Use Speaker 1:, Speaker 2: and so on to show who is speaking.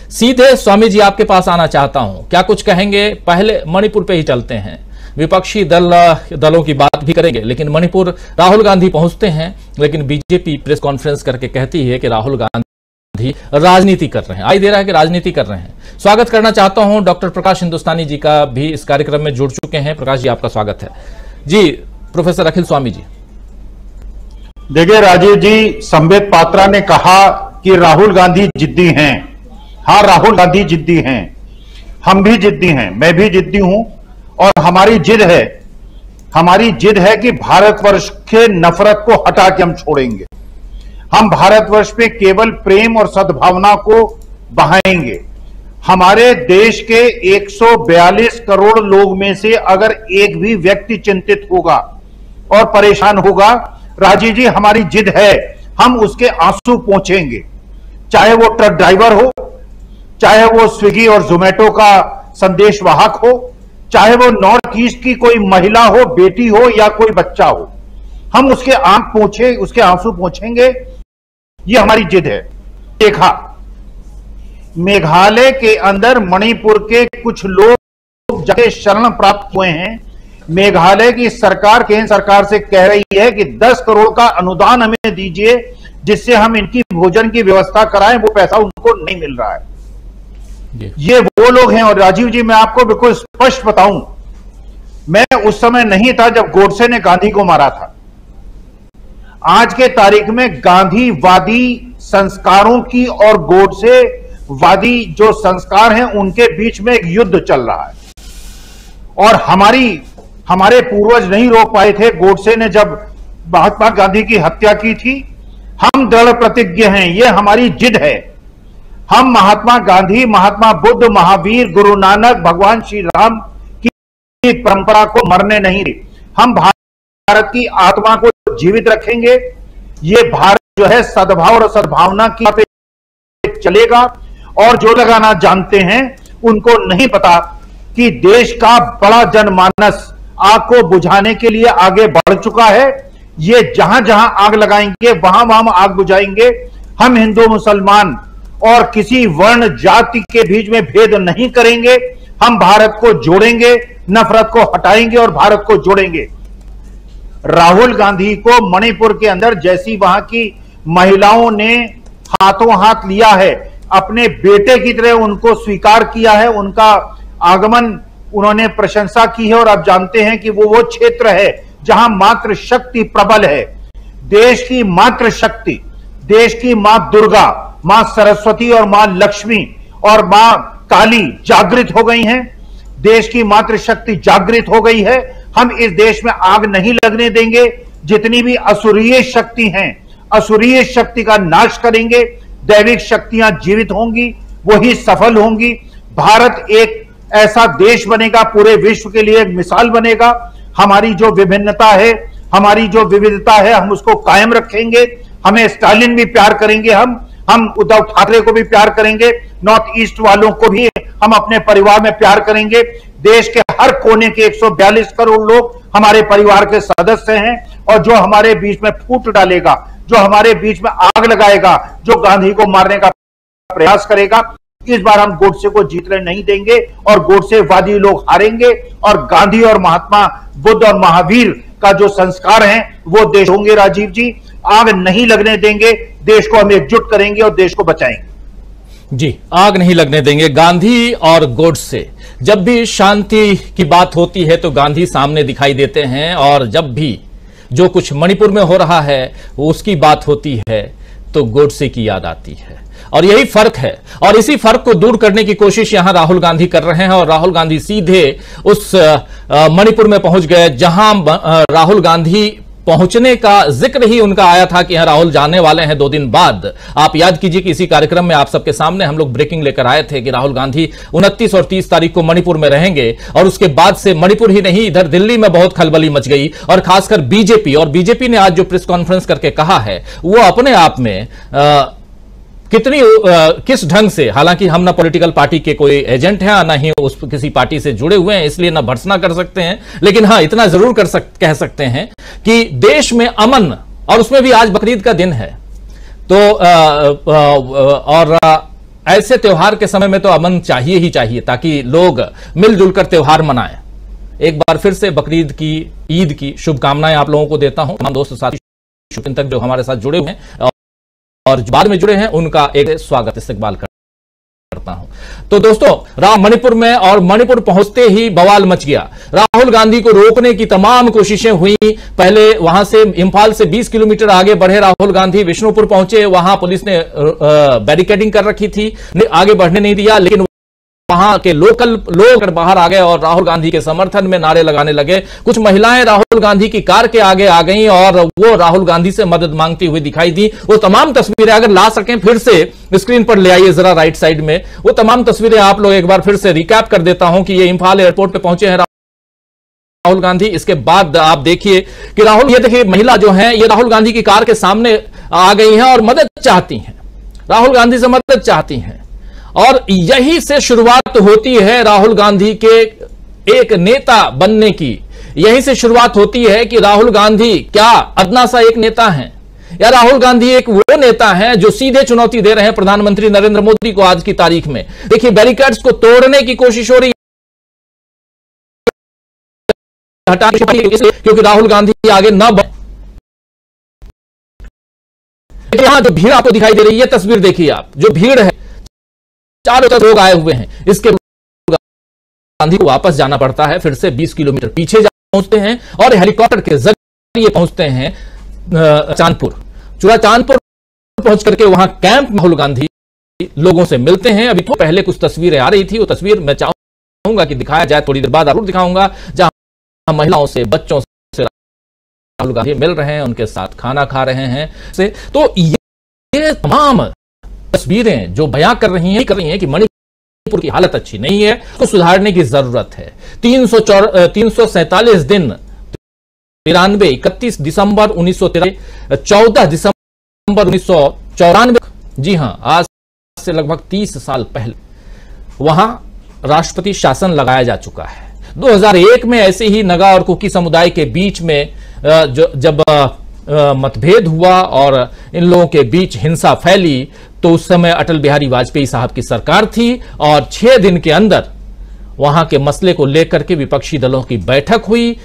Speaker 1: सीधे स्वामी जी आपके पास आना चाहता हूं, क्या कुछ कहेंगे? पहले मणिपुर पे ही चलते हैं। विपक्षी दलों की बात भी करेंगे, लेकिन मणिपुर राहुल गांधी पहुंचते हैं, लेकिन बीजेपी प्रेस कॉन्फ्रेंस करके कहती है कि राहुल गांधी राजनीति कर रहे हैं। आई दे रहा है कि राजनीति कर रहे हैं। स्वागत करना चाहता हूं डॉक्टर प्रकाश हिंदुस्तानी जी का भी इस कार्यक्रम में जुड़ चुके हैं। प्रकाश जी, आपका स्वागत है। जी, प्रोफेसर अखिल स्वामी जी।
Speaker 2: देखिए राजीव जी, संबित पात्रा ने कहा कि राहुल गांधी जिद्दी हैं। हाँ, राहुल गांधी जिद्दी हैं, हम भी जिद्दी हैं, मैं भी जिद्दी हूं। और हमारी जिद है कि भारतवर्ष के नफरत को हटा के हम छोड़ेंगे। हम भारतवर्ष पे केवल प्रेम और सद्भावना को बहाएंगे। हमारे देश के 142 करोड़ लोग में से अगर एक भी व्यक्ति चिंतित होगा और परेशान होगा, राजीव जी, हमारी जिद है, हम उसके आंसू पोंछेंगे। चाहे वो ट्रक ड्राइवर हो, चाहे वो स्विगी और जोमेटो का संदेश वाहक हो, चाहे वो नॉर्थ ईस्ट की कोई महिला हो, बेटी हो या कोई बच्चा हो, हम उसके उसके आंसू पोंछेंगे। ये हमारी जिद है। देखा, मेघालय के अंदर मणिपुर के कुछ लोग जाके शरण प्राप्त हुए हैं। मेघालय की सरकार केंद्र सरकार से कह रही है कि 10 करोड़ का अनुदान हमें दीजिए, जिससे हम इनकी भोजन की व्यवस्था कराएं। वो पैसा उनको नहीं मिल रहा है। ये वो लोग हैं। और राजीव जी, मैं आपको बिल्कुल स्पष्ट बताऊं, मैं उस समय नहीं था जब गोडसे ने गांधी को मारा था। आज के तारीख में गांधीवादी संस्कारों की और गोडसेवादी जो संस्कार हैं, उनके बीच में एक युद्ध चल रहा है। और हमारे पूर्वज नहीं रोक पाए थे गोडसे ने जब महात्मा गांधी की हत्या की थी। हम दृढ़ प्रतिज्ञ हैं, ये हमारी जिद है। हम महात्मा गांधी, महात्मा बुद्ध, महावीर, गुरु नानक, भगवान श्री राम की परंपरा को मरने नहीं दे। हम भारत की आत्मा को जीवित रखेंगे। ये भारत जो है सद्भाव और सद्भावना की पे चलेगा। और जो लगाना जानते हैं, उनको नहीं पता कि देश का बड़ा जनमानस आग को बुझाने के लिए आगे बढ़ चुका है। ये जहां जहां आग लगाएंगे, वहां वहां आग बुझाएंगे। हम हिंदू मुसलमान और किसी वर्ण जाति के बीच में भेद नहीं करेंगे। हम भारत को जोड़ेंगे, नफरत को हटाएंगे और भारत को जोड़ेंगे। राहुल गांधी को मणिपुर के अंदर जैसी वहां की महिलाओं ने हाथों हाथ लिया है, अपने बेटे की तरह उनको स्वीकार किया है, उनका आगमन उन्होंने प्रशंसा की है। और आप जानते हैं कि वो क्षेत्र है जहां मातृशक्ति प्रबल है। देश की मातृशक्ति, देश की मां दुर्गा, मां सरस्वती और मां लक्ष्मी और मां काली जागृत हो गई हैं। देश की मातृशक्ति जागृत हो गई है। हम इस देश में आग नहीं लगने देंगे। जितनी भी असुरीय शक्ति हैं, असुरीय शक्ति का नाश करेंगे। दैविक शक्तियां जीवित होंगी, वही सफल होंगी। भारत एक ऐसा देश बनेगा, पूरे विश्व के लिए एक मिसाल बनेगा। हमारी जो विभिन्नता है, हमारी जो विविधता है, हम उसको कायम रखेंगे। हमें स्टालिन भी प्यार करेंगे, हम उद्धव ठाकरे को भी प्यार करेंगे, नॉर्थ ईस्ट वालों को भी हम अपने परिवार में प्यार करेंगे। देश के हर कोने के 142 करोड़ लोग हमारे परिवार के सदस्य हैं। और जो हमारे बीच में फूट डालेगा, जो हमारे बीच में आग लगाएगा, जो गांधी को मारने का प्रयास करेगा, इस बार हम गोडसे को जीतने नहीं देंगे और गोडसेवादी लोग हारेंगे। और गांधी और महात्मा बुद्ध और महावीर का जो संस्कार है, वो देश होंगे। राजीव जी, आग नहीं लगने देंगे। देश को हम एकजुट करेंगे और देश को बचाएंगे।
Speaker 1: जी, आग नहीं लगने देंगे। गांधी और गोडसे, जब भी शांति की बात होती है तो गांधी सामने दिखाई देते हैं, और जब भी जो कुछ मणिपुर में हो रहा है उसकी बात होती है तो गोडसे की याद आती है। और यही फर्क है, और इसी फर्क को दूर करने की कोशिश यहां राहुल गांधी कर रहे हैं। और राहुल गांधी सीधे उस मणिपुर में पहुंच गए जहां राहुल गांधी पहुंचने का जिक्र ही उनका आया था कि यहां राहुल जाने वाले हैं 2 दिन बाद। आप याद कीजिए कि इसी कार्यक्रम में आप सबके सामने हम लोग ब्रेकिंग लेकर आए थे कि राहुल गांधी 29 और 30 तारीख को मणिपुर में रहेंगे। और उसके बाद से मणिपुर ही नहीं, इधर दिल्ली में बहुत खलबली मच गई। और खासकर बीजेपी ने आज जो प्रेस कॉन्फ्रेंस करके कहा है, वो अपने आप में किस ढंग से, हालांकि हम ना पॉलिटिकल पार्टी के कोई एजेंट हैं, ना ही उस किसी पार्टी से जुड़े हुए हैं, इसलिए ना भर्त्सना कर सकते हैं, लेकिन हाँ इतना जरूर कह सकते हैं कि देश में अमन, और उसमें भी आज बकरीद का दिन है, तो और ऐसे त्योहार के समय में तो अमन चाहिए ही चाहिए, ताकि लोग मिलजुल कर त्योहार मनाएं। एक बार फिर से बकरीद की, ईद की शुभकामनाएं आप लोगों को देता हूं। तमाम दोस्त साथी तक जो हमारे साथ जुड़े हुए हैं और जो बाद में जुड़े हैं, उनका एक स्वागत इस्तकबाल करता हूं। तो दोस्तों, मणिपुर में और मणिपुर पहुंचते ही बवाल मच गया। राहुल गांधी को रोकने की तमाम कोशिशें हुई। पहले वहां से, इंफाल से 20 किलोमीटर आगे बढ़े राहुल गांधी, विष्णुपुर पहुंचे, वहां पुलिस ने बैरिकेडिंग कर रखी थी, आगे बढ़ने नहीं दिया। लेकिन वहां के लोकल लोग बाहर आ गए और राहुल गांधी के समर्थन में नारे लगाने लगे। कुछ महिलाएं राहुल गांधी की कार के आगे आ गईं और वो राहुल गांधी से मदद मांगती हुई दिखाई दी। वो तमाम तस्वीरें अगर ला सकें फिर से स्क्रीन पर ले आइए जरा, राइट साइड में वो तमाम तस्वीरें आप लोग एक बार फिर से रिकैप कर देता हूं कि ये इंफाल एयरपोर्ट पे पहुंचे हैं राहुल गांधी। इसके बाद आप देखिए कि ये देखिए महिला जो है, ये राहुल गांधी की कार के सामने आ गई हैं और मदद चाहती हैं, राहुल गांधी से मदद चाहती हैं। और यही से शुरुआत होती है राहुल गांधी के एक नेता बनने की। यही से शुरुआत होती है कि राहुल गांधी क्या अदना सा एक नेता हैं, या राहुल गांधी एक वो नेता हैं जो सीधे चुनौती दे रहे हैं प्रधानमंत्री नरेंद्र मोदी को। आज की तारीख में देखिए, बैरिकेड्स को तोड़ने की कोशिश हो रही है, क्योंकि राहुल गांधी आगे न बढ़े। यहां जो भीड़ आपको दिखाई दे रही है, तस्वीर देखिए आप, जो भीड़ है, चारों तरफ लोग आए हुए हैं। इसके गांधी को वापस जाना पड़ता है, फिर से 20 किलोमीटर पीछे पहुंचते हैं और हेलीकॉप्टर के जरिए पहुंचते हैं चांदपुर। चांदपुर पहुंच करके वहां कैंप में राहुल गांधी लोगों से मिलते हैं। अभी तो पहले कुछ तस्वीरें आ रही थी, वो तस्वीर मैं चाहूंगा कि दिखाया जाए, थोड़ी देर बाद जरूर दिखाऊंगा, जहां महिलाओं से, बच्चों से राहुल गांधी मिल रहे हैं, उनके साथ खाना खा रहे हैं। तो ये तमाम तस्वीरें जो बयां कर रही हैं कि मणिपुर की हालत अच्छी नहीं है, तो सुधारने की जरूरत है। 347 दिन, 93, 31 दिसंबर 1993, 14 दिसंबर 1994, जी हां, आज से लगभग 30 साल पहले वहां राष्ट्रपति शासन लगाया जा चुका है। 2001 में ऐसे ही नगा और कुकी समुदाय के बीच में जब मतभेद हुआ और इन लोगों के बीच हिंसा फैली, तो उस समय अटल बिहारी वाजपेयी साहब की सरकार थी और 6 दिन के अंदर वहां के मसले को लेकर के विपक्षी दलों की बैठक हुई